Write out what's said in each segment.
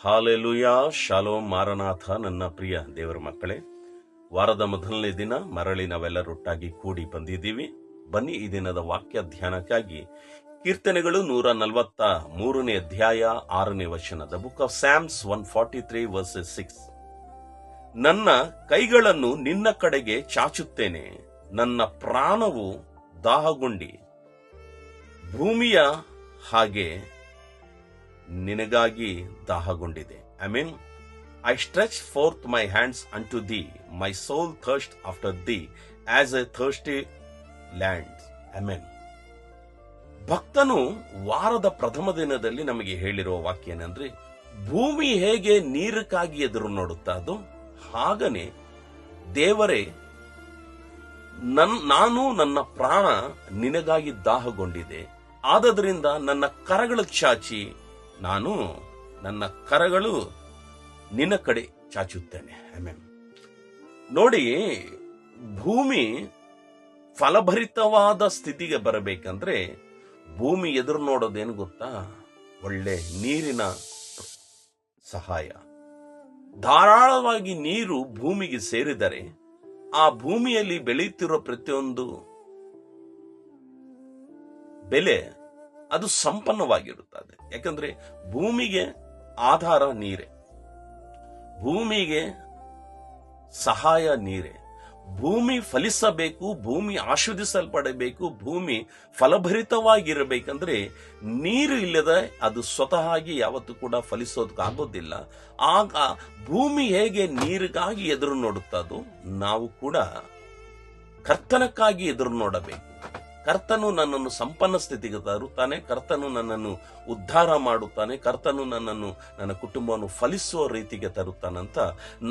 Hallelujah. Shalom Maranatha. ನನ್ನ ಪ್ರಿಯ ದೇವರ ಮಕ್ಕಳೇ, ವಾರದ ಮೊದಲನೇ ದಿನ ಮರಳಿ ನಾವೆಲ್ಲರೊಟ್ಟಾಗಿ ಕೂಡಿ ಬಂದಿದ್ದೀವಿ. ಬನ್ನಿ ಈ ದಿನದ ವಾಕ್ಯ ಧ್ಯಾನಕ್ಕಾಗಿ ಕೀರ್ತನೆಗಳು 143ನೇ ಅಧ್ಯಾಯ 6ನೇ ವಚನ. The book of Sam's 143 versus 6. ನನ್ನ ಕೈಗಳನ್ನು ನಿನ್ನ ಕಡೆಗೆ ಚಾಚುತ್ತೇನೆ, ನನ್ನ ಪ್ರಾಣವು ದಾಹಗೊಂಡಿ ಭೂಮಿಯ ಹಾಗೆ ನಿನಗಾಗಿ ದಾಹಗೊಂಡಿದೆ. Amen. I stretch forth my hands unto thee, my soul thirst after thee as a thirsty land. Amen. ಭಕ್ತನು ವಾರದ ಪ್ರಥಮ ದಿನದಲ್ಲಿ ನಮಗೆ ಹೇಳಿರುವ ವಾಕ್ಯ ಏನಂದ್ರೆ, ಭೂಮಿ ಹೇಗೆ ನೀರಕ್ಕಾಗಿ ಎದುರು ನೋಡುತ್ತಾ ಅದು ಹಾಗನೆ ದೇವರೇ ನಾನು ನನ್ನ ಪ್ರಾಣ ನಿನಗಾಗಿ ದಾಹಗೊಂಡಿದೆ, ಆದದರಿಂದ ನನ್ನ ಕರಗಳು ಚಾಚಿ ನಾನು ನನ್ನ ಕರಗಳು ನಿನ್ನ ಕಡೆ ಚಾಚುತ್ತೇನೆ. ಆಮೆನ್. ನೋಡಿ, ಭೂಮಿ ಫಲಭರಿತವಾದ ಸ್ಥಿತಿಗೆ ಬರಬೇಕಂದ್ರೆ ಭೂಮಿ ಎದುರು ನೋಡೋದೇನು ಗೊತ್ತಾ? ಒಳ್ಳೆ ನೀರಿನ ಸಹಾಯ. ಧಾರಾಳವಾಗಿ ನೀರು ಭೂಮಿಗೆ ಸೇರಿದರೆ ಆ ಭೂಮಿಯಲ್ಲಿ ಬೆಳೆಯುತ್ತಿರುವ ಪ್ರತಿಯೊಂದು ಬೆಲೆ ಅದು ಸಂಪನ್ನವಾಗಿರುತ್ತದೆ. ಯಾಕಂದ್ರೆ ಭೂಮಿಗೆ ಆಧಾರ ನೀರೇ, ಭೂಮಿಗೆ ಸಹಾಯ ನೀರೇ. ಭೂಮಿ ಫಲಿಸಬೇಕು, ಭೂಮಿ ಆಸ್ವಾದಿಸಲ್ಪಡಬೇಕು, ಭೂಮಿ ಫಲಭರಿತವಾಗಿರಬೇಕಂದ್ರೆ ನೀರು ಇಲ್ಲದೆ ಅದು ಸ್ವತಃ ಯಾವತ್ತೂ ಕೂಡ ಫಲಿಸೋದಕ್ಕಾಗೋದಿಲ್ಲ. ಆಗ ಭೂಮಿ ಹೇಗೆ ನೀರಿಗಾಗಿ ಎದುರು ನೋಡುತ್ತದೋ ನಾವು ಕೂಡ ಕರ್ತನಕ್ಕಾಗಿ ಎದುರು ನೋಡಬೇಕು. ಕರ್ತನು ನನ್ನನ್ನು ಸಂಪನ್ನ ಸ್ಥಿತಿಗೆ ತರುತ್ತಾನೆ, ಕರ್ತನು ನನ್ನನ್ನು ಉದ್ಧಾರ ಮಾಡುತ್ತಾನೆ, ಕರ್ತನು ನನ್ನನ್ನು ನನ್ನ ಕುಟುಂಬವನ್ನು ಫಲಿಸುವ ರೀತಿಗೆ ತರುತ್ತಾನಂತ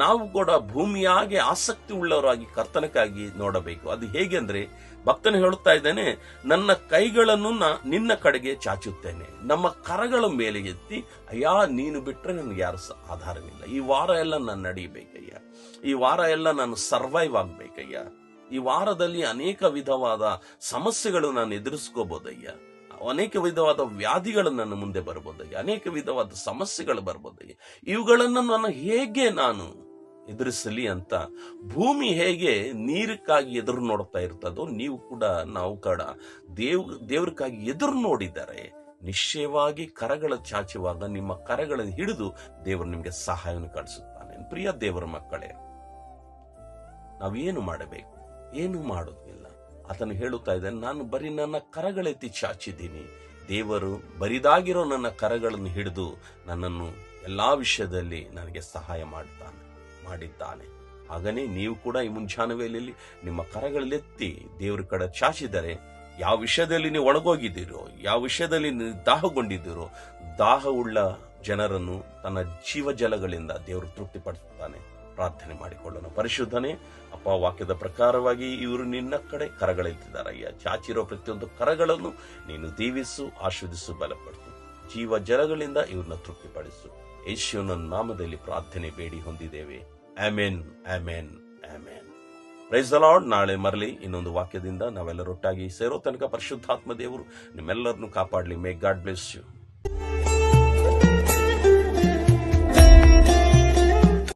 ನಾವು ಕೂಡ ಭೂಮಿಯಾಗೆ ಆಸಕ್ತಿ ಉಳ್ಳವರಾಗಿ ಕರ್ತನಕ್ಕಾಗಿ ನೋಡಬೇಕು. ಅದು ಹೇಗೆ ಅಂದ್ರೆ, ಭಕ್ತನು ಹೇಳುತ್ತಾ ಇದ್ದಾನೆ, ನನ್ನ ಕೈಗಳನ್ನು ನಿನ್ನ ಕಡೆಗೆ ಚಾಚುತ್ತೇನೆ, ನಮ್ಮ ಕರಗಳ ಮೇಲೆ ಎತ್ತಿ, ಅಯ್ಯ ನೀನು ಬಿಟ್ರೆ ನನಗೆ ಯಾರು ಆಧಾರವಿಲ್ಲ. ಈ ವಾರ ಎಲ್ಲ ನಾನು ನಡೀಬೇಕಯ್ಯ, ಈ ವಾರ ಎಲ್ಲ ನಾನು ಸರ್ವೈವ್ ಆಗ್ಬೇಕಯ್ಯ, ಈ ವಾರದಲ್ಲಿ ಅನೇಕ ವಿಧವಾದ ಸಮಸ್ಯೆಗಳು ನಾನು ಎದುರಿಸ್ಕೋಬಹುದಯ್ಯ, ಅನೇಕ ವಿಧವಾದ ವ್ಯಾಧಿಗಳು ನನ್ನ ಮುಂದೆ ಬರ್ಬೋದಯ್ಯ, ಅನೇಕ ವಿಧವಾದ ಸಮಸ್ಯೆಗಳು ಬರ್ಬೋದಯ್ಯ, ಇವುಗಳನ್ನು ನಾನು ಹೇಗೆ ನಾನು ಎದುರಿಸಲಿ ಅಂತ ಭೂಮಿ ಹೇಗೆ ನೀರಕ್ಕಾಗಿ ಎದುರು ನೋಡ್ತಾ ಇರ್ತದೋ ನೀವು ಕೂಡ ನಾವು ಕೂಡ ದೇವ್ರಕ್ಕಾಗಿ ಎದುರು ನೋಡಿದರೆ ನಿಶ್ಚಯವಾಗಿ ಕರಗಳ ಚಾಚುವಾಗ ನಿಮ್ಮ ಕರಗಳನ್ನು ಹಿಡಿದು ದೇವರು ನಿಮಗೆ ಸಹಾಯವನ್ನು ಕಳಿಸುತ್ತಾನೆ. ಪ್ರಿಯ ದೇವರ ಮಕ್ಕಳೇ, ನಾವೇನು ಮಾಡಬೇಕು? ಏನು ಮಾಡೋದಿಲ್ಲ. ಆತನು ಹೇಳುತ್ತಾ ಇದ್ದಾನೆ, ನಾನು ಬರೀ ನನ್ನ ಕರಗಳೆತ್ತಿ ಚಾಚಿದ್ದೀನಿ. ದೇವರು ಬರಿದಾಗಿರೋ ನನ್ನ ಕರಗಳನ್ನು ಹಿಡಿದು ನನ್ನನ್ನು ಎಲ್ಲಾ ವಿಷಯದಲ್ಲಿ ನನಗೆ ಸಹಾಯ ಮಾಡಿದ್ದಾನೆ. ಹಾಗನೇ ನೀವು ಕೂಡ ಈ ಮುಂಜಾನೆ ವೇಳೆಯಲ್ಲಿ ನಿಮ್ಮ ಕರಗಳೆತ್ತಿ ದೇವರ ಕಡೆ ಚಾಚಿದರೆ, ಯಾವ ವಿಷಯದಲ್ಲಿ ನೀವು ಒಳಗೋಗಿದ್ದೀರೋ, ಯಾವ ವಿಷಯದಲ್ಲಿ ನೀವು ದಾಹಗೊಂಡಿದ್ದೀರೋ, ದಾಹವುಳ್ಳ ಜನರನ್ನು ತನ್ನ ಜೀವಜಲಗಳಿಂದ ದೇವರು ತೃಪ್ತಿಪಡಿಸುತ್ತಾನೆ. ಪ್ರಾರ್ಥನೆ ಮಾಡಿಕೊಳ್ಳೋಣ. ಪರಿಶುದ್ಧನೇ ಅಪ್ಪ, ವಾಕ್ಯದ ಪ್ರಕಾರವಾಗಿ ಇವರು ನಿನ್ನ ಕಡೆ ಕರಗಳೆತ್ತಿದ್ದಾರಯ್ಯ. ಚಾಚಿರೋ ಪ್ರತಿಯೊಂದು ಕರಗಳನ್ನು ನೀನು ದೀವಿಸು, ಆಶೀರ್ವದಿಸು, ಬಲಪಡಿಸು. ಜೀವ ಜಲಗಳಿಂದ ಇವ್ರನ್ನ ತೃಪ್ತಿಪಡಿಸು. ಯೇಸುವಿನ ನಾಮದಲ್ಲಿ ಪ್ರಾರ್ಥನೆ ಬೇಡಿ ಹೊಂದಿದ್ದೇವೆ. Amen, amen, amen. Praise the lord. ನಾಳೆ ಮರಳಿ ಇನ್ನೊಂದು ವಾಕ್ಯದಿಂದ ನಾವೆಲ್ಲರೊಟ್ಟಾಗಿ ಸೇರೋ ತನಕ ಪರಿಶುದ್ಧಾತ್ಮ ದೇವರು ನಿಮ್ಮೆಲ್ಲರನ್ನು ಕಾಪಾಡಲಿ. May God bless you.